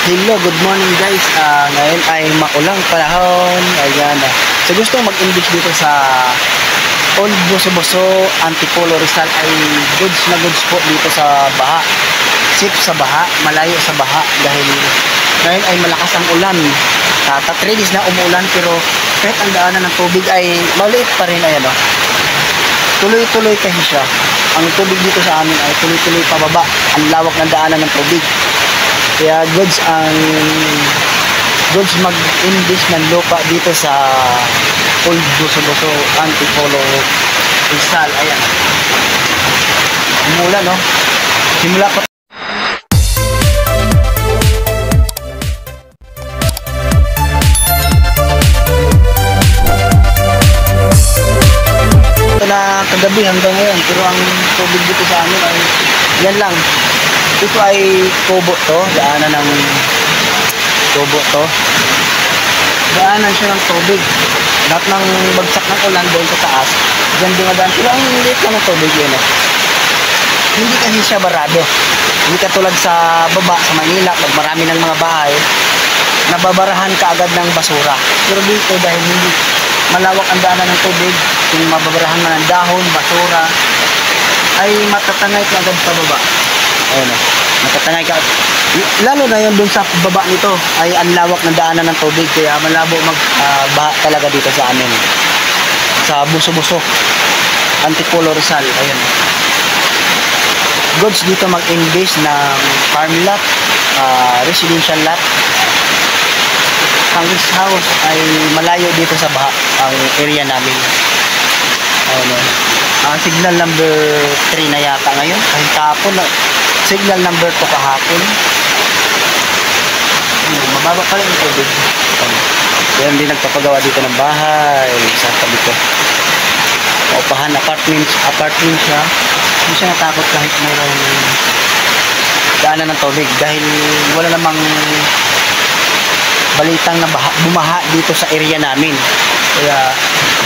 Hello, good morning guys. Ngayon ay maulang panahon. Ayan. So gusto mag-invest dito sa Old Boso-Boso, Antipolo, Rizal ay goods na goods po dito sa baha. Safe sa baha, malayo sa baha dahil ngayon ay malakas ang ulan. 3 days na umuulan pero kahit ang daanan ng tubig ay maliit pa rin. Ayan, tuloy-tuloy kasi siya. Ang tubig dito sa amin ay tuloy-tuloy pababa. Ang lawak ng daanan ng tubig. Kaya goods mag-invest ng lupa dito sa Old Boso-Boso, Antipolo, Rizal. Ayan. Umulan, no? Simula pa. Ito na kagabi hanggang ngayon. Pero ang tubig dito sa amin ay yan lang. Ito ay kubo to, daanan ng kubo to. Daanan siya ng tubig. Lahat ng bagsak ng ulan doon sa taas, dyan dumadaan. Pero ang liit lang ng tubig yun. Hindi kasi siya barado. Hindi katulad sa baba, sa Manila, pag marami ng mga bahay, nababarahan ka agad ng basura. Pero dito dahil hindi malawak ang daanan ng tubig, kung mababarahan man ng dahon, basura, ay matatangay ka agad sa baba. Ayun, matatangay ka. Lalo na yun dun sa baba nito ay ang lawak ng daanan ng tubig kaya malabo magbaha talaga dito sa amin sa Boso-Boso, Antipolo, Rizal. Ayun, goods dito mag-invest ng farm lot, residential lot. Ang guest house ay malayo dito sa baha ang area namin. Ayun, signal number 3 na yata ngayon kahit kahapon signal number 2 kahapon. Mababa pa rin yung tubig. Kaya hindi nagpapagawa dito ng bahay sa tabi ko. Paupahan, apartment siya. Hindi siya natakot kahit mayroong daanan ng tubig dahil wala namang balitang na bumaha dito sa area namin. Kaya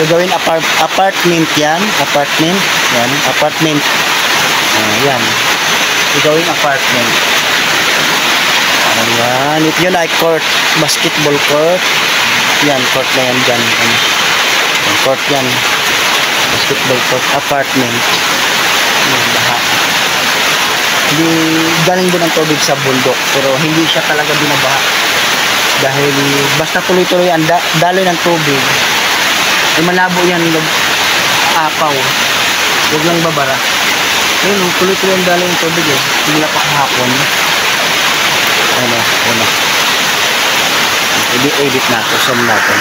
gagawin apartment yan. Apartment. Yan. Gagawin apartment. Ayan. Ito yun ay court. Basketball court. Yan. Court na yan dyan. Court yan. Basketball court. Apartment. Yan. Baha. Hindi galing din ang tubig sa bundok. Pero hindi siya talaga binabaha. Dahil basta tuloy-tuloy ang daloy ng tubig. Ay malabo yan. Apaw. Huwag lang babara. Ayun, tuloy-tuloy ang daloy ng tubig eh. Hindi na pa kahapon. Ano. I-edit natin. Zoom natin.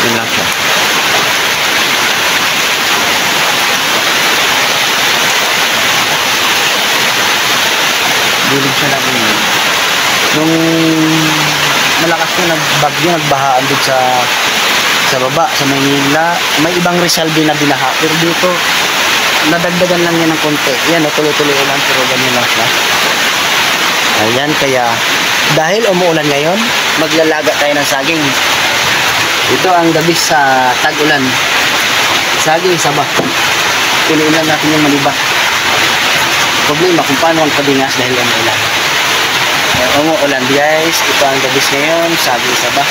Yun lang siya. Dilig siya na ulit. Nung malakas na nagbagyo, nagbahaan din sa baba, sa Manila. May ibang Rizal din na binaha. Pero dito, nadagdagan lang yan ng konti. Yan, tuloy-tuloy ulan, pero ganyan lang siya. Ayan, kaya dahil umuulan ngayon, maglalaga tayo ng saging. Ito ang gabi sa tag-ulan. Saging, saba. Pinuulan natin yung maliba. Problema kung paano ang pabingas dahil umuulan. Umuulan guys, ito ang gabi ngayon, saging, saba.